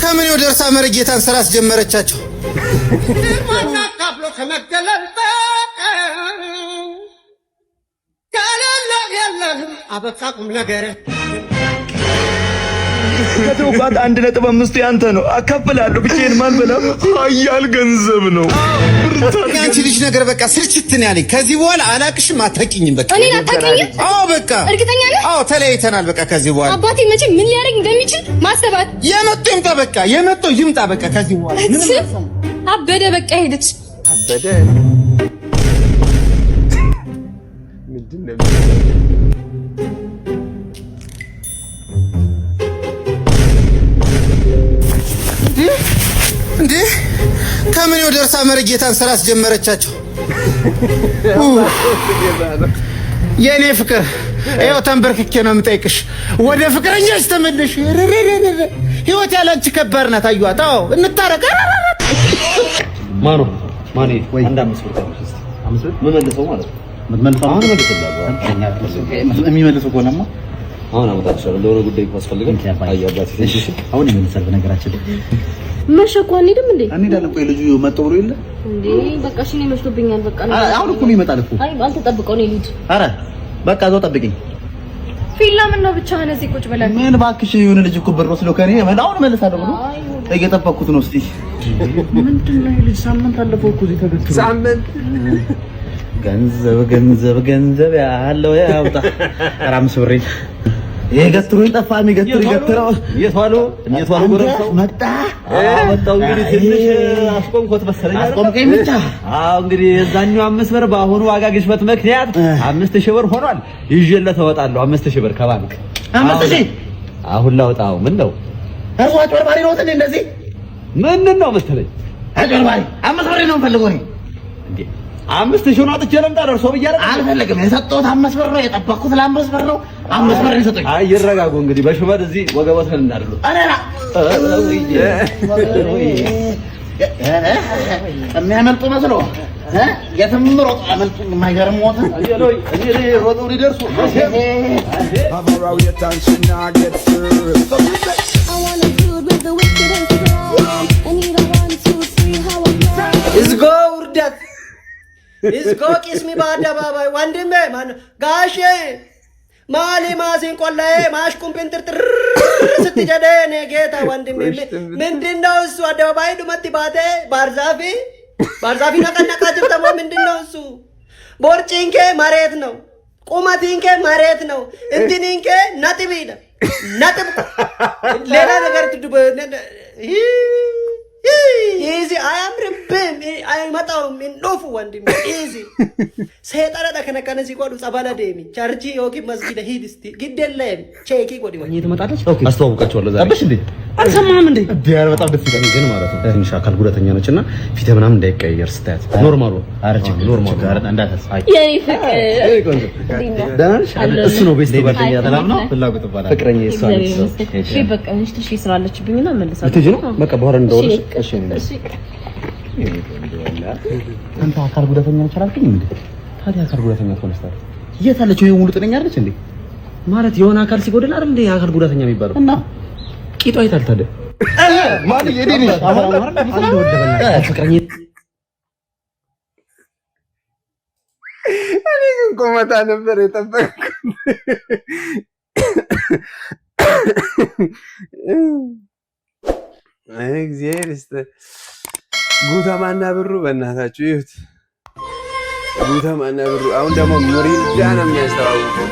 ከምን ወደርሳ መርጌታን ስራ አስጀመረቻቸው። ማና ካብሎ ከመገለል ካለለ የለም አበቃቁም ነገር ከተውቃት 1.5 ያንተ ነው። አካፍላለሁ። ብቻዬን ማን በላም ሀያል ገንዘብ ነው። ያንቺ ልጅ ነገር በቃ ስልችትን ያለኝ። ከዚህ በኋላ አላቅሽም፣ አታውቂኝም። በቃ እኔ አታውቂኝም? አዎ በቃ እርግጠኛ ነህ? አዎ ተለያይተናል። በቃ ከዚህ በኋላ አባቴ መቼ ምን ሊያደርግ እንደሚችል ማሰባት። የመጣው ይምጣ፣ በቃ የመጣው ይምጣ። በቃ ከዚህ በኋላ አበደ። በቃ ሄደች። አበደ ምንድነው? እንዴ ከምን ወደርሳ መርጌታን ስራ አስጀመረቻቸው። የኔ ፍቅር ይኸው ተንበርክኬ ነው የምጠይቅሽ፣ ወደ ፍቅረኛሽ ተመለሽ። ህይወት ያላንቺ ከባድ ናት። አዩዋት። አዎ እንታረቅ። ማኑ ማኔ ወይ አንድ 5 ብር ታውቁ እስቲ 5 ብር መመለሰው ማለት ነው። መመለሰው አሁን መልሰው የሚመልሰው ከሆነማ አሁን አመጣችኋለሁ። ለሆነ ጉዳይ ካስፈልገን አያባቲ ትንሽ አሁን ይመልሳል። በነገራችን መሸኮ አንሄድም እንዴ? አንሄዳለን። ቆይ ልጁ መጥቶ ብሎ የለ እንዴ? በቃ እሺ ነው መሽቶብኛል። በቃ አሁን እኮ ነው ይመጣል እኮ። አይ አልተጠብቀው ነው ልጅ። አረ በቃ እዛው ጠብቂኝ። ፊላ ምን ነው ብቻ እዚህ ቁጭ ብለን ምን እባክሽ የሆነ ልጅ እኮ ብር ወስዶ ከኔ አሁን እመልሳለሁ ብሎ እየጠበኩት ነው። እስቲ ምንድነው ልጅ ሳምንት አለፈው እኮ እዚህ ተገትሮ ሳምንት ገንዘብ ገንዘብ ገንዘብ ያለው ያውጣ። አራምስ ብሬ የገትሩኝ ጠፋ። የሚገትሩ ይገትረው እየቷሉ ጎረምሳው መጣ። መጣው እንግዲህ ትንሽ አስቆምኩት መሰለኝ። አስቆምከኝ ብቻ። አዎ እንግዲህ የዛኛው 5 ብር በአሁኑ ዋጋ ግሽበት ምክንያት 5000 ብር ሆኗል። ይዤለት እወጣለሁ። 5000 ብር ከባንክ 5000 አሁን ላውጣው። ምን ነው እርሷ ጮርባሪ ነው እንደዚህ ምን ነው መሰለኝ አጮርባሪ 5 ብር ነው የምፈልገው እኔ እንዴ 5000 ነው አጥቼ ለምጣ ደርሶ ብያለሁ። አልፈልግም። የሰጠሁት 5 ብር ነው። የጠበቅኩት ለ5 ብር ነው። 5 ብር ይሰጡኝ። አይ ይረጋጉ እንግዲህ በሽመድ እዚህ ወገቦትን እንዳደረሉ አረራ የሚያመልጡ መስሎ የትም ሮጥ አመልጡኝ። የማይገርም ሞት እኔ ሮጠው ሊደርሱ እዝጎ ውርደት እዝጎ ቂስሚ በአደባባይ ወንድሜ ማነው ጋሼ ማሊ ማሲን ቆላዬ ማሽቁም ፒንትርትር ስትጀደ እኔ ጌታ ወንድሜ ምንድነው እሱ? አደባባይ ዱመት ባቴ ባርዛፊ ነቀነቃ ጅብተሞ ምንድነው እሱ? ቦርጭንኬ መሬት ነው፣ ቁመቲንኬ መሬት ነው፣ እንትኒንኬ ነጥብ ይደ ነጥብ ሌላ ነገር ትዱበ ኢዚ አያምርብም። አይመጣውም እንዶፉ ወንድሜ ኢዚ ሰይጣን ደከነከነ ሲቆዱ ጸበለ ደሚ ቸርቺ ዮኪ መስጊድ ሂድ እስቲ ግደለም ቼኪ ቆዲ ወይ ትመጣለች። ኦኬ አስተዋውቃቸዋለሁ ዛሬ። አብሽ እንዴ አልሰማህም እንዴ? ዲያር በጣም ደስ ይላል። ግን ማለት ነው ትንሽ አካል ጉዳተኛ ነችና ፊት ምናምን እንዳይቀየር ስታያት ኖርማል ነው። አረች ኖርማል ጋር እንዳታሳይ የኔ ፍቅር ዳንሽ እሱ ነው ቤስት ጓደኛ ተላም ነው ፍላጎት ባላ ፍቅረኛ እሷ ነው። እሺ በቃ እንሽት እሺ ስላለችብኝና መልሳለሁ። ትጂ ነው በቃ በኋላ እንደወልሽ እሺ እሺ አንተ አካል ጉዳተኛ ነች አላልከኝ እንዴ? ታዲያ አካል ጉዳተኛ ተነስታለች የት አለችው? የሙሉ ጤነኛ አይደለች እንዴ? ማለት የሆነ አካል ሲጎድል አይደል እንዴ አካል ጉዳተኛ የሚባለው? እና ቂጧ አይታል ታዲያ ማን የዲኒ ፍቅረኛ እኔ ግን ቆመታ ነበር የጠበቅኩት። እግዚአብሔር ይስጥ። ጉተማና ብሩ በእናታችሁ ይሁት። ጉተማና ብሩ አሁን ደግሞ ምሪንዳ ነው የሚያስተዋውቀው።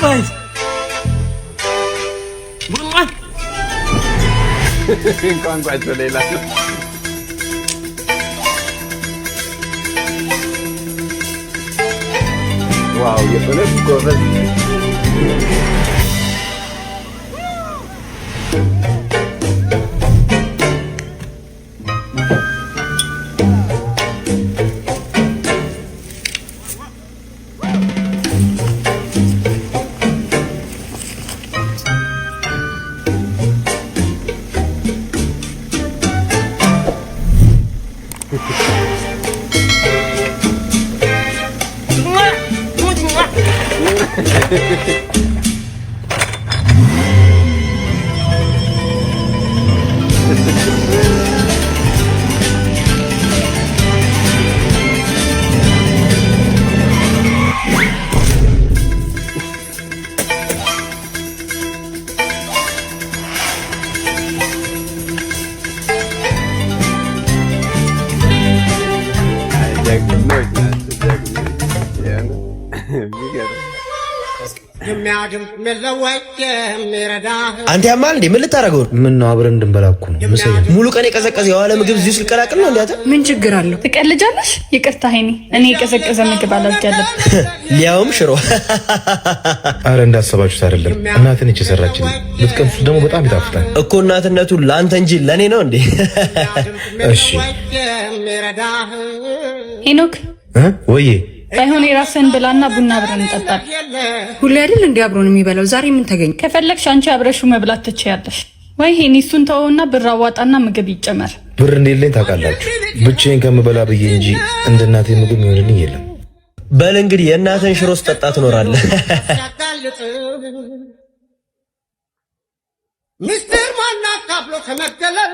guys. ቋንቋቸው ሌላ ነው። ዋው የፈለግ ጎበዝ አንተ ያማል እንዴ? ምን ልታረገው? ምን ነው አብረን እንድንበላኩ ነው። ሙሉ ቀን የቀዘቀዘ የዋለ ምግብ እዚህ ውስጥ ልቀላቅል ነው እንዴ? አንተ ምን ችግር አለው? ትቀልጃለሽ? ይቅርታ ሄኒ፣ እኔ የቀዘቀዘ ምግብ አላውቅም። ሊያውም ሽሮ። አረ እንዳሰባችሁት አይደለም፣ እናቴ ነች የሰራችልኝ። ልትቀምሱት ደግሞ በጣም ይጣፍጣል እኮ። እናትነቱ ለአንተ እንጂ ለኔ ነው እንዴ? እሺ ሄኖክ ወዬ ባይሆን የራስን ብላና ቡና አብረን እንጠጣለን። ሁሌ አይደል እንዴ አብሮን የሚበላው? ዛሬ ምን ተገኘ? ከፈለግሽ አንቺ አብረሹ መብላት ትችያለሽ። ወይ ሄኒ እሱን ተወውና ብር አዋጣና ምግብ ይጨመር። ብር እንደሌለኝ ታውቃላችሁ። ብቻዬን ከምበላ ብዬ እንጂ እንደ እናቴ ምግብ ይሆንልኝ የለም። በል እንግዲህ የእናትህን ሽሮ ስጠጣ ትኖራለህ። ሚስጥር ማናት ካብሎ ከመገለል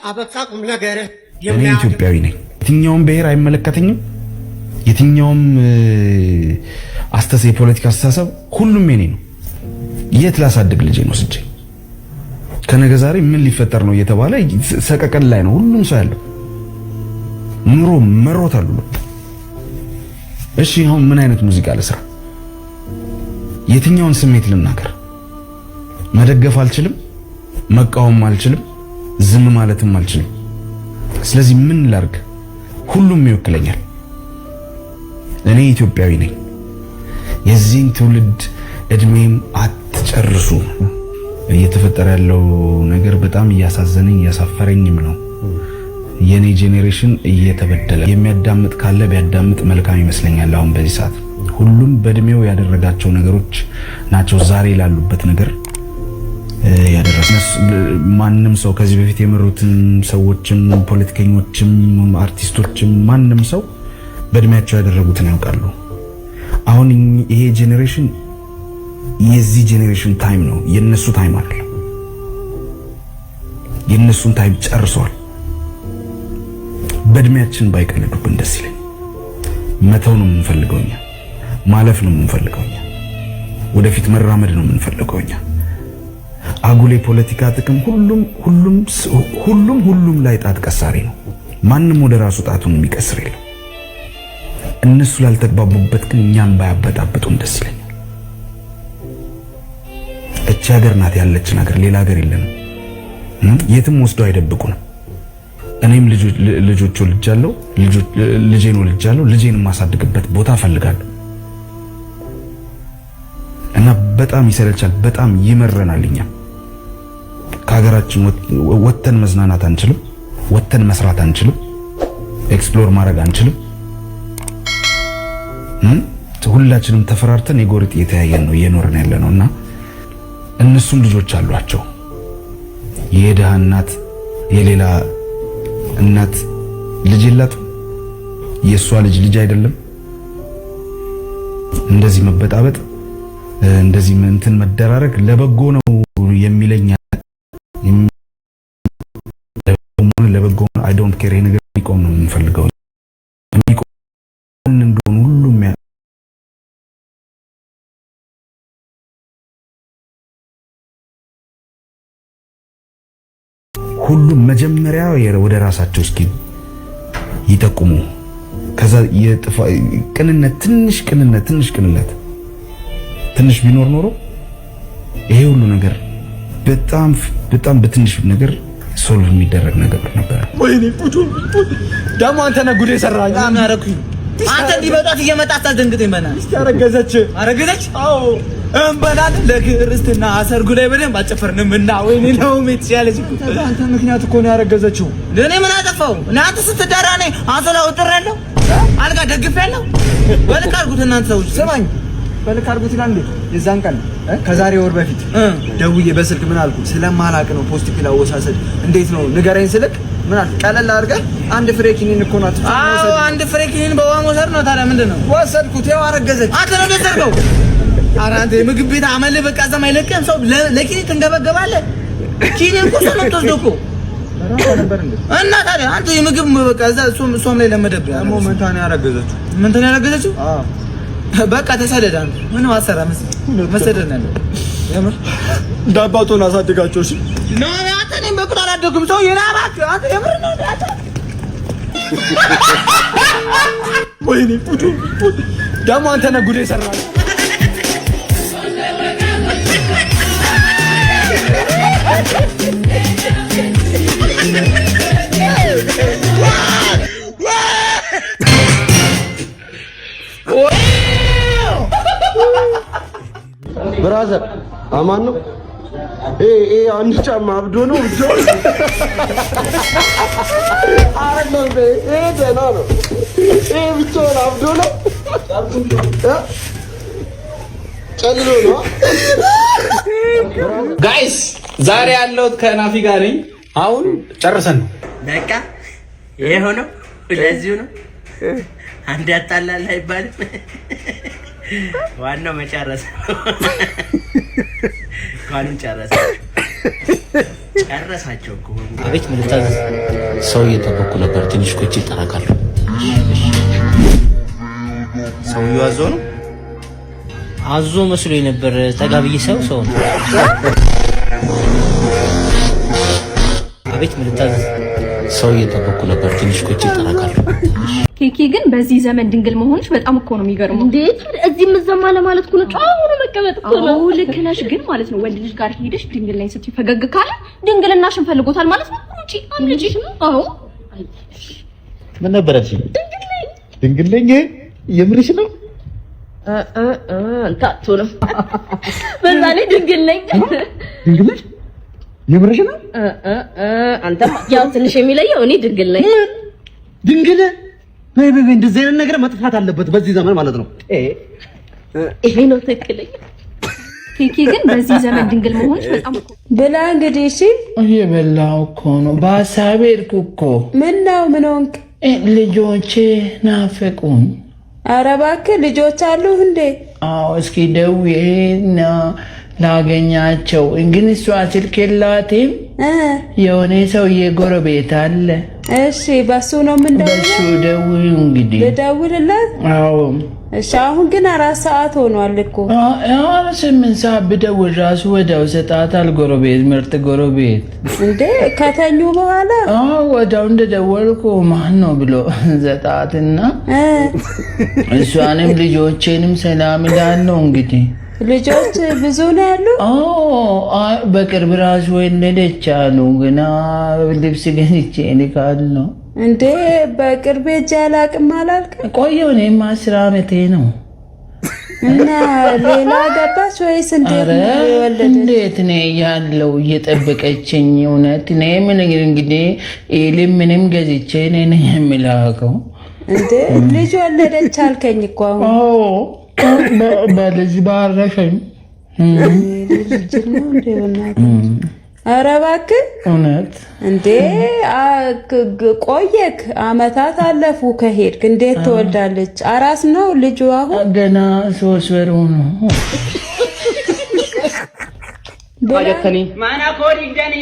አበቃቁም ነገር እኔ ኢትዮጵያዊ ነኝ። የትኛውም ብሔር አይመለከተኝም። የትኛውም የፖለቲካ አስተሳሰብ ሁሉም የኔ ነው። የት ላሳድግ ልጄ ነው ስጄ ከነገ ዛሬ ምን ሊፈጠር ነው እየተባለ ሰቀቀን ላይ ነው ሁሉም ሰው ያለው። ኑሮ መሮታል። እሺ አሁን ምን አይነት ሙዚቃ ልስራ? የትኛውን ስሜት ልናገር? መደገፍ አልችልም፣ መቃወም አልችልም፣ ዝም ማለትም አልችልም። ስለዚህ ምን ላርግ? ሁሉም ይወክለኛል። እኔ ኢትዮጵያዊ ነኝ። የዚህን ትውልድ እድሜም አትጨርሱ። እየተፈጠረ ያለው ነገር በጣም እያሳዘነኝ እያሳፈረኝም ነው። የኔ ጄኔሬሽን እየተበደለ የሚያዳምጥ ካለ ቢያዳምጥ መልካም ይመስለኛል። አሁን በዚህ ሰዓት ሁሉም በእድሜው ያደረጋቸው ነገሮች ናቸው ዛሬ ላሉበት ነገር ያደረሰስ። ማንም ሰው ከዚህ በፊት የመሩትን ሰዎችም ፖለቲከኞችም አርቲስቶችም ማንም ሰው በእድሜያቸው ያደረጉትን ያውቃሉ። አሁን ይሄ ጄኔሬሽን የዚህ ጄኔሬሽን ታይም ነው፣ የነሱ ታይም አይደለም። የነሱን ታይም ጨርሷል። በእድሜያችን ባይቀልዱብን ደስ ይለኝ። መተው ነው የምንፈልገው እኛ፣ ማለፍ ነው የምንፈልገው እኛ፣ ወደፊት መራመድ ነው የምንፈልገው እኛ። አጉሌ ፖለቲካ ጥቅም ሁሉም ላይ ጣት ቀሳሪ ነው። ማንም ወደ ራሱ ጣቱን የሚቀስር የለም። እነሱ ላልተግባቡበት ግን እኛም ባያበጣብጡን ደስ ይለኛል። እቺ ሀገር ናት ያለችን ሀገር፣ ሌላ ሀገር የለንም። የትም ወስደው አይደብቁንም። እኔም ልጆች ወልጃለሁ፣ ልጄን ወልጃለሁ። ልጄን የማሳድግበት ቦታ ፈልጋለሁ እና በጣም ይሰለቻል፣ በጣም ይመረናል። እኛ ከሀገራችን ወተን መዝናናት አንችልም፣ ወተን መስራት አንችልም፣ ኤክስፕሎር ማድረግ አንችልም። ሁላችንም ተፈራርተን የጎሪጥ እየተያየን ነው እየኖርን ያለ ነው እና እነሱም ልጆች አሏቸው። የድሃ እናት የሌላ እናት ልጅ የላትም። የእሷ ልጅ አይደለም። እንደዚህ መበጣበጥ እንደዚህ እንትን መደራረግ ለበጎ ነው የሚለኝ ለበጎ አይ ዶንት ኬር። ይሄ ነገር ሊቆም ነው የምንፈልገው። እንደሆነ ሁሉም መጀመሪያ ወደ ራሳቸው እስኪ ይጠቁሙ። ከዛ ቅንነት ትንሽ ቢኖር ኖሮ ይሄ ሁሉ ነገር በጣም በትንሽ ነገር ሶልቭ የሚደረግ ነገር ነበር። ወይኔ ቁጡ ደግሞ አንተ ነህ ጉድ የሰራኝ። ምን አደረኩኝ? አንተ እንዲመጣት እየመጣት አስደንግጠኝ። በእናትህ እስቲ አረገዘች። አዎ እንበላል ለክርስትና ሰርጉ ላይ በደንብ አጨፈርንም እና ወይኔ ነው ሜት ያለች አንተ ምክንያት እኮ ነው ያረገዘችው። ለኔ ምን አጠፋው? እናንተ ስትዳራ ነኝ አንሶላ ወጥራለሁ አልጋ ደግፌያለሁ። በልክ አድርጉት እናንተ ሰዎች ስማኝ፣ በልክ አድርጉት ይላል እንዴ? የዛን ቀን ከዛሬ ወር በፊት ደውዬ በስልክ ምን አልኩ? ስለማላቅ ነው ፖስት ፒል አወሳሰድ እንዴት ነው ንገረኝ ስልክ ምን አልክ? ቀለል አድርገህ አንድ ፍሬ ኪኒን እኮ ናት። አዎ አንድ ፍሬ ኪኒን በዋን ወሰድ ነው። ታዲያ ምንድነው ወሰድኩት? ያው አረገዘች። አንተ ነው ደሰርገው። ኧረ አንተ የምግብ ቤት አመል በቃ ዘማ አይለቅም። ሰው ለኪኒን ትንገበገባለህ። ኪኒን እኮ ሰው ነው የምትወስደው እኮ እና ታዲያ አንተ የምግብ በቃ እዛ እሷም ላይ ለመደብያ ደግሞ መንታ ነው ያረገዘችው። መንታ ነው ያረገዘችው? አዎ በቃ ተሰደድ አንተ። ምንም አሰራ መሰደድ ነው ያለው። የምር እንዳባቶን አሳድጋቸው። እሺ ኖ አንተ ነኝ በቁጣ አላደግም። ሰው ይራባክ አንተ የምር ነው አንተ። ወይኔ ቁጡ ደግሞ አንተ ነህ ጉድ የሰራኝ። ብራዘር አማን ነው። አንድ ጫማ አብዶ ነው አይደለም። ደህና ነው። ብቻውን አብዶ ነው ጨልሎ ነው። ጋይስ ዛሬ ያለሁት ከናፊ ጋር ነኝ። አሁን ጨርሰን ነው በቃ ይሄ ሆነው ለዚሁ ነው። አንድ ያጣላል አይባልም። ዋናው መጨረስ ነው። ቃሉን ጨረሳቸው እኮ። አቤት ምን ልታዘዝ? ሰው እየጠበኩ ነበር። ትንሽ ቆይቼ እጠራካለሁ። ሰውዬው አዞ ነው? አዞ መስሎኝ ነበር። ጠጋ ብዬ ሰው ነው። አቤት ምን ልታዘዝ? ሰው እየጠበኩ ነበር። ትንሽ ቆይቼ እጠራካለሁ። ኬኪ ግን በዚህ ዘመን ድንግል መሆንሽ በጣም እኮ ነው የሚገርመው። እንዴት እዚህ ምዘማ ለማለት እኮ ነው። ጫው ነው መቀመጥ እኮ ነው። ልክ ነሽ ግን ማለት ነው ወንድ ልጅ ጋር ሄደሽ ድንግል ነኝ ስትይ ፈገግ ካለ ድንግልናሽን ፈልጎታል ማለት ነው። እንጂ አንቺ አዎ ምን ነበረች? ድንግል ነኝ የምርሽ ነው? ታቶ ነው በዛ ላይ ድንግል ነኝ። ድንግል ነሽ የምርሽ ነው? አንተ ያው ትንሽ የሚለየው እኔ ድንግል ነኝ። ድንግል በይ እንደዚህ አይነት ነገር መጥፋት አለበት በዚህ ዘመን ማለት ነው። ይሄ ነው ትክክለኛ። ኬኪ ግን በዚህ ዘመን ድንግል መሆንሽ በጣም እኮ ብላ እንግዲህ እሺ። እየበላሁ እኮ ነው። በሀሳቤ ሄድኩ እኮ። ምን ነው ምን ሆንክ? ልጆቼ ናፈቁኝ። ኧረ እባክህ ልጆች አሉ እንዴ? አዎ እስኪ ደውዬና ላገኛቸው። ግን እሷ ስልክ የላትም። የሆነ ሰውዬ ጎረቤት አለ። እሺ በሱ ነው የምንደውለው? በሱ ደውዪ እንግዲህ። ልደውልለት? አዎ እሺ አሁን ግን 4 ሰዓት ሆኗል እኮ። 8 ሰዓት ብደውል ራሱ ወዲያው ሰጣታል። ጎረቤት ምርጥ ጎረቤት እንዴ ከተኙ በኋላ ወዲያው እንደደወልኩ ማን ነው ብሎ ሰጣትና እሷንም ልጆቼንም ሰላም እላለሁ እንግዲህ። ልጆች ብዙ ነው ያሉ? በቅርብ ራሱ ወለደች አሉ። ገና ልብስ ገዝቼ እልካለሁ። እንዴ በቅርብ እጅ አላቅም አላልክ? ቆየሁ እኔም 10 ዓመቴ ነው። እና ሌላ ገባች ወይስ እንዴት ነው የወለደች? እንዴት ነው ያለው እየጠበቀችኝ። እውነት እኔ ምን እንግዲህ ምንም ገዝቼ እኔ ነኝ የምላከው። እንዴ ልጅ ወለደች አልከኝ እኮ አሁን። በልጅ ባረፈኝ። ልጅ ነው እንዴ በእናትህ? ኧረ እባክህ እውነት እንዴ ቆየክ? አመታት አለፉ ከሄድክ። እንዴት ትወልዳለች? አራስ ነው ልጁ አሁን? ገና 3 ወር ነው። ባጀተኒ ማና ኮዲንደኒ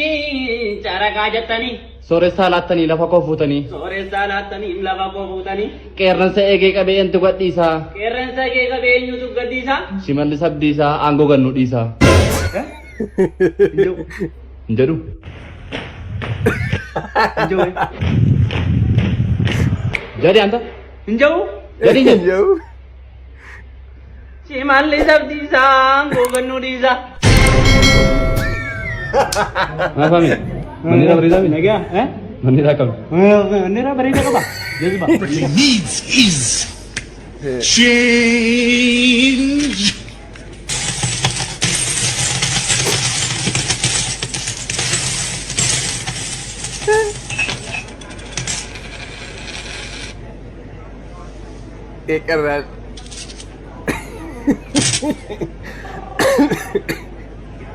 ጨረቃ ጀተኒ ሶሬሳ ላተኒ ለፈኮ ፉተኒ ሶሬሳ ላተኒ ለፈኮ ፉተኒ ቄረንሰ ኤጌ ቀበኤንቱ ገዲሳ ቄረንሰ ኤጌ ቀበኤንቱ ገዲሳ ሲመልስ አብዲሳ አንጎ ገኑ ዲሳ እንጀዱ እንጀው ጀዲ አንተ እንጀው ጀዲ እንጀው ሲመልስ አብዲሳ አንጎ ገኑ ዲሳ ማፋሚ Manera berita naga, manera kalu. Manera berita kaba. Jazba. What he needs is change.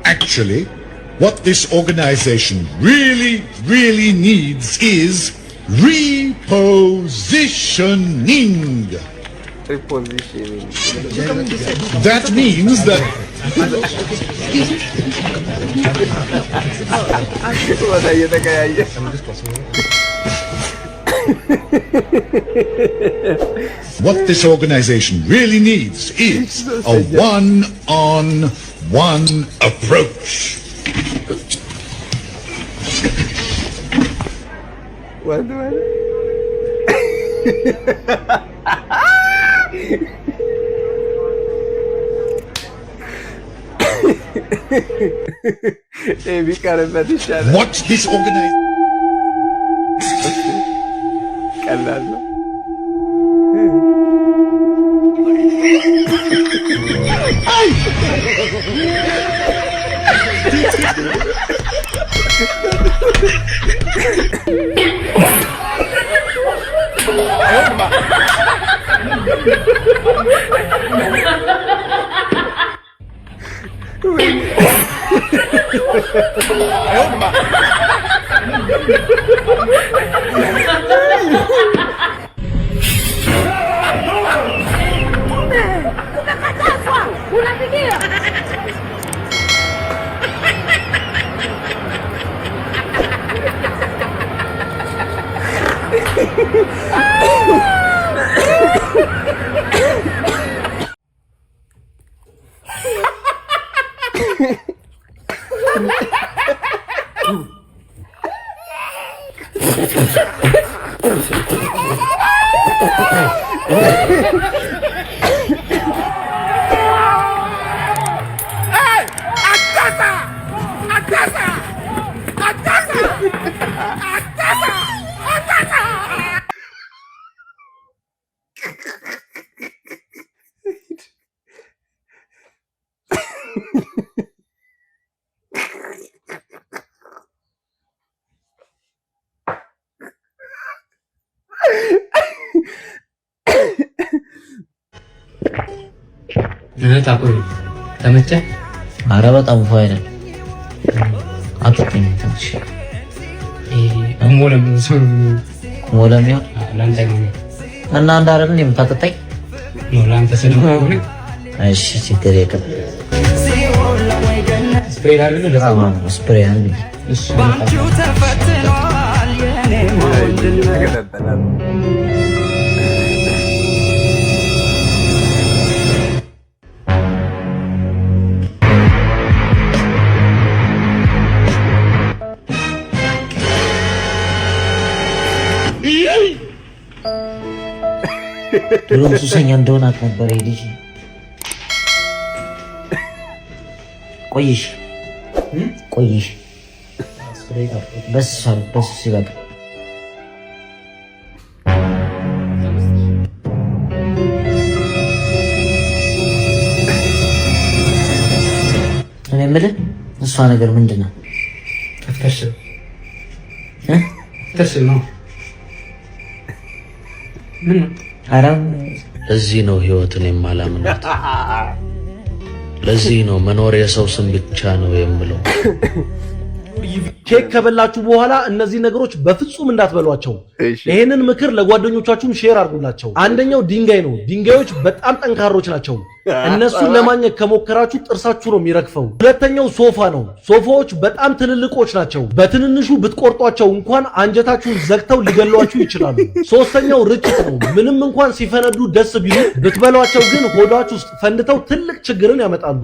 Actually, what this organization really needs is repositioning. That means that what this organization really needs is a one-on-one approach. What this organization ታቆይ ተመቸ? ኧረ በጣም ፋይዳ አጥቂኝ ትንሽ ሞለም ያው ላንተ ነው እና አንድ አይደል የምታጠጣኝ ነው ላንተ ስለሆነ እሺ ችግር የለም ስፕሬይ አይደል ለታማ ስፕሬይ አይደል እሺ ባንቺው ተፈትኗል የኔ ወንድም ድሮም ሱሰኛ እንደሆነ አውቅ ነበር። ልጅ ቆይሽ በስ ሲበቃ እኔ የምልህ እሷ ነገር ምንድን ነው? ተርስ ነው ምን ነው? ለዚህ ነው ህይወትን የማላምናት። ለዚህ ነው መኖር የሰው ስም ብቻ ነው የምለው። ኬክ ከበላችሁ በኋላ እነዚህ ነገሮች በፍጹም እንዳትበሏቸው። ይሄንን ምክር ለጓደኞቻችሁም ሼር አድርጉላቸው። አንደኛው ድንጋይ ነው። ድንጋዮች በጣም ጠንካሮች ናቸው። እነሱን ለማግኘት ከሞከራችሁ ጥርሳችሁ ነው የሚረግፈው። ሁለተኛው ሶፋ ነው። ሶፋዎች በጣም ትልልቆች ናቸው። በትንንሹ ብትቆርጧቸው እንኳን አንጀታችሁን ዘግተው ሊገሏችሁ ይችላሉ። ሶስተኛው ርጭት ነው። ምንም እንኳን ሲፈነዱ ደስ ቢሉ ብትበሏቸው ግን ሆዳችሁ ውስጥ ፈንድተው ትልቅ ችግርን ያመጣሉ።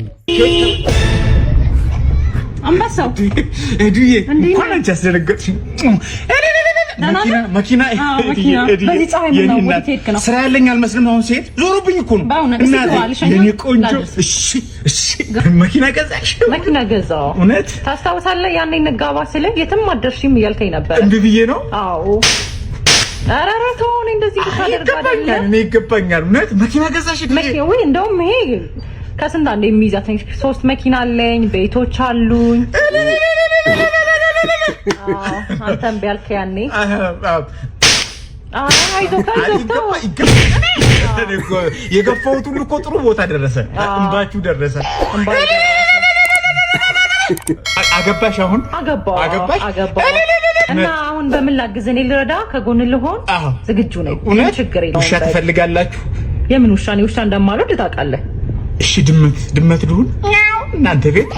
አንበሳው እዱዬ እንኳን አንቺ አስደነገጥሽኝ። መኪና በዚህ ፀሐይ ነው ወዴት ሄድክ ነው? ስራ ያለኝ አልመስልም። አሁን ሴት ዞሮብኝ እኮ ነው። የኔ ቆንጆ እሺ መኪና ገዛሽ? መኪና ገዛው። እውነት ታስታውሳለህ? ያኔ እንጋባ ስልህ የትም አትደርሺም እያልከኝ ነበር። እንዴ ብዬ ነው? አዎ። ኧረ ተው፣ እኔ እንደዚህ ታደርጋለህ? እኔ ይገባኛል። እውነት መኪና ገዛሽ? መኪና ወይ እንደውም ይሄ ከስንት አንዴ የሚይዛት 3 መኪና አለኝ፣ ቤቶች አሉኝ። አንተም ቢያልክ ያኔ የገፋሁት ሁሉ እኮ ጥሩ ቦታ ደረሰ። እንባችሁ ደረሰ። አገባሽ? አሁን አገባሽ? እና አሁን በምን ላግዝ? እኔ ልረዳ፣ ከጎን ልሆን ዝግጁ ነኝ። ችግር የለውም። ውሻ ትፈልጋላችሁ? የምን ውሻ? እኔ ውሻ እንደማልወድ ታውቃለህ። እሺ ድመት ልሁን እናንተ ቤት?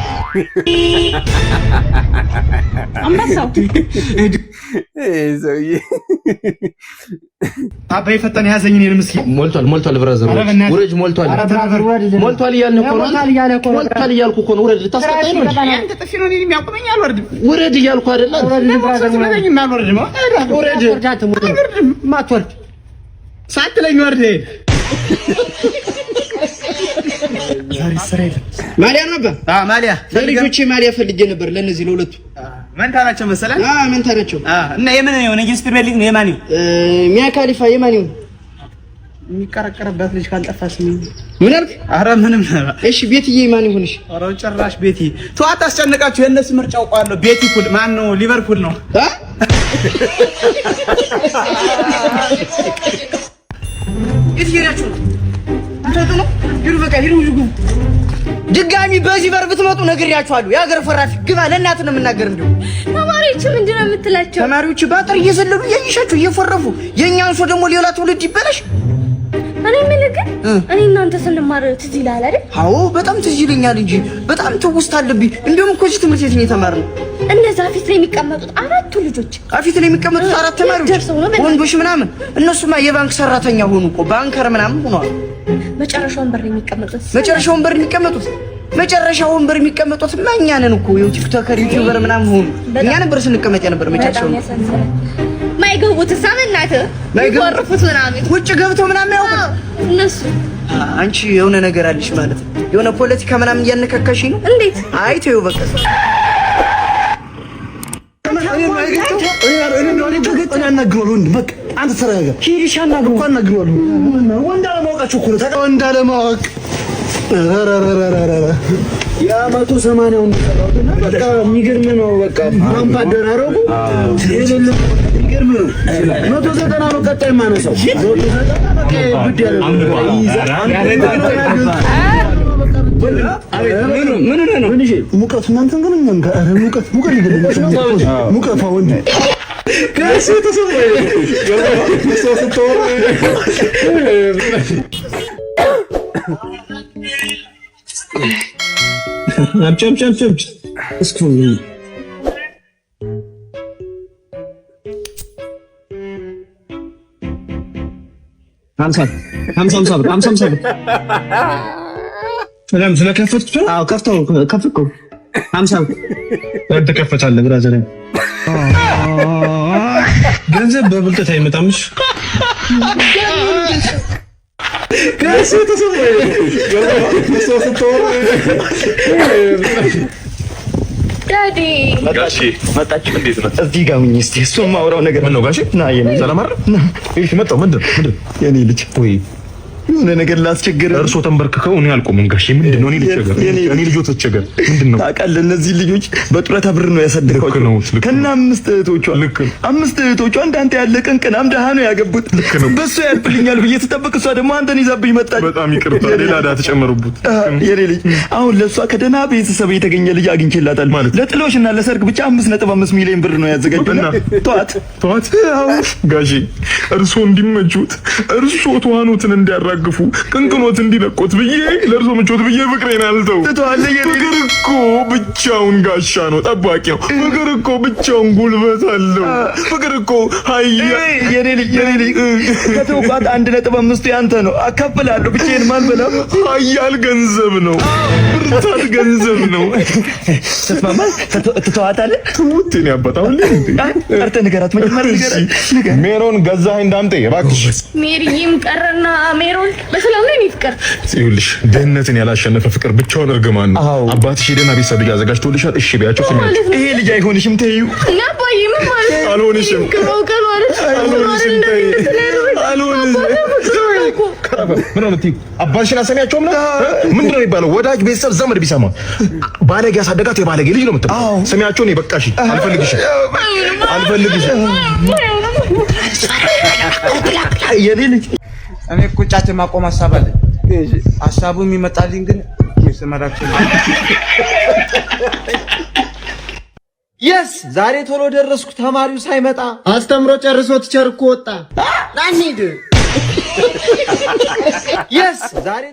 አንበሳው ሰውዬ አባይ ፈጠነ ያዘኝ። እኔን ምስኪን ሞልቷል ብራዘር ውረጅ። ሞልቷል እያልን እኮ ነው። ሞልቷል እያልኩ እኮ ነው። ውረድ። ልታስቀጣኝ ነው? አንተ ጥፊ ነው እኔን የሚያቆመኝ። አልወርድም። ውረድ እያልኩ አይደለ? ማትወርድ ሳትለኝ ወርድ። ዛሬ ስራ የለም። ማሊያ ነበር? ማሊያ ለልጆቼ ማሊያ ፈልጌ ነበር። ለነዚህ ለሁለቱ መንታ ናቸው መሰለህ? መንታ ናቸው። እና የምን ነው ነጅስ ፕሪሚየር ሊግ ነው? የማን ነው? ሚያ ካሊፋ የማን ነው? የሚቀረቀረበት ልጅ ካልጠፋስ ምን አልክ? ኧረ ምንም። እሺ ቤትዬ ማን ይሁንሽ? ኧረ ጭራሽ ቤቲ ተዋት፣ አስጨንቃችሁ። የእነሱ ምርጫ አውቀዋለሁ። ቤቲ ኩል ማን ነው? ሊቨርፑል ነው። እዚህ ድጋሚ በዚህ በር ብትመጡ ነግሬያችኋለሁ። የሀገር ፈራፊ ግባ። ለእናት ነው የምናገር። እንዲሁ ተማሪዎች ምንድን ነው የምትላቸው? ተማሪዎች ባጠር እየዘለሉ እያየሻቸው እየፈረፉ፣ የእኛን ሰው ደግሞ ሌላ ትውልድ ይበላሽ። እኔ የምልህ ግን እኔ እናንተ ስንማር ትዝ ይልሃል አይደል? አዎ በጣም ትዝ ይለኛል እንጂ በጣም ትውስታ አለብኝ። እንዲሁም እኮ እዚህ ትምህርት ቤት ነው የተማርነው። እነዛ ፊት ላይ የሚቀመጡት 4 ልጆች፣ ፊት ላይ የሚቀመጡት 4 ተማሪዎች ወንዶች ምናምን፣ እነሱማ የባንክ ሰራተኛ ሆኑ እኮ ባንከር ምናምን ሆነዋል። መጨረሻው ወንበር የሚቀመጡት መጨረሻው ወንበር የሚቀመጡት እኛ ነን እኮ። ቲክቶከር ዩቲዩበር ምናምን ሆኑ። እኛ ነበር ስንቀመጥ የነበር መጨረሻው። ማይገቡት ሳምንት ማይገቡት ምናምን ውጭ ገብተው ምናምን ያው እነሱ። አንቺ የሆነ ነገር አለሽ ማለት ነው። የሆነ ፖለቲካ ምናምን እያነካካሽ ነው። እንዴት? አይ ተይው በቃ። አንተ ተረጋጋ። ሂድሽ አናግሩ እኮ አናግሩዋለሁ። ወንድ አለማወቃችሁ እኮ ነው። ታውቃለህ? ወንድ አለማወቅ ያ 180 በቃ የሚገርም ነው። በቃ ማምፓ ደራረው የሌለ የሚገርም ነው። 190 ነው። ቀጣይ ማነሳው 190 በቃ ብድ ያለ ሙቀት እናንተ ግን እኛም ጋር ሙቀት ሙቀት ወንድ ገንዘብ በብልጠት አይመጣምሽ። ዳዲ መጣች። እንዴት ነው? እዚህ ጋር ሁኚ እስቲ። እሱ የማወራው ነገር ምን ነው ጋሼ? ና የኔ ሰላም አይደል? እሺ መጣሁ። ምንድን የኔ ልጅ ወይ የሆነ ነገር ላስቸግር። እርሶ ተንበርክከው እኔ አልቆምም ጋሼ። ምንድን ነው? እኔ ልቸገር? እኔ ልጆት ተቸገር? ምንድን ነው? ታውቃለህ፣ እነዚህ ልጆች በጡረታ ብር ነው ያሳደግኳቸው ከና 5 እህቶቿ። ልክ 5 እህቶቿ እንዳንተ ያለ ቅንቅናም ደሃ ነው ያገቡት። ልክ ነው። በሱ ያልፍልኛል ብዬ ስጠብቅ እሷ ደግሞ አንተን ይዛብኝ መጣች። በጣም ይቅርታ፣ ሌላ ዕዳ ተጨመሩበት። የኔ ልጅ አሁን ለሷ ከደህና ቤተሰብ የተገኘ ልጅ አግኝቼላታል። ማለት ለጥሎሽና ለሰርግ ብቻ 5.5 ሚሊዮን ብር ነው ያዘጋጀውና ተዋት። አዎ ጋሼ፣ እርሶ እንዲመቹት እርሶ ተዋኑትን እንዲያራ እንዲያራግፉ ቅንቅኖት እንዲነቆት ብዬ ለእርሶ ምቾት ብዬ ፍቅሬን አልተው። ፍቅር እኮ ብቻውን ጋሻ ነው ጠባቂ ነው። ፍቅር እኮ ብቻውን ጉልበት አለው። ፍቅር እኮ የኔ ልጅ ከተውቋት 1.5 ያንተ ነው። አካፍላለሁ ብቻዬን ማልበላው ኃያል ገንዘብ ነው። ብርታት ገንዘብ ነው። ተስማማ ትተዋታለህ? ትውቴን ያባጣው አርተ ንገራት መጀመሪያ ንገራት። ሜሮን ገዛኸኝ እንዳምጤ እባክሽ። ሜሪም ቀረና ሜሮን በሰላም ላይ ፍቅር ይኸውልሽ ድህነትን ያላሸነፈ ፍቅር ብቻውን እርግማን ነው። አባትሽ ሄደና ቤተሰብ ልጅ አዘጋጅቶልሻል። እሺ ቢያቸው ስሚያቸው። ይሄ ልጅ አይሆንሽም ተይው። እና አባዬ ምን ማለት ነው? አልሆንሽም ምን ነው የምትይው? አባትሽን አሰሚያቸውም ነው ምንድን ነው የሚባለው? ወዳጅ ቤተሰብ ዘመድ ቢሰማ ባለጌ ያሳደጋት የባለጌ ልጅ ነው የምትባለው። ስሚያቸው ነው በቃሽ። አልፈልግሽም የኔ ልጅ እኔ እኮ ጫት ማቆም ሀሳብ አለ። ሀሳቡ የሚመጣልኝ ግን የሰመራችን ዛሬ ቶሎ ደረስኩ። ተማሪው ሳይመጣ አስተምሮ ጨርሶ ቲቸር እኮ ወጣ። አንሂድ። ዛሬ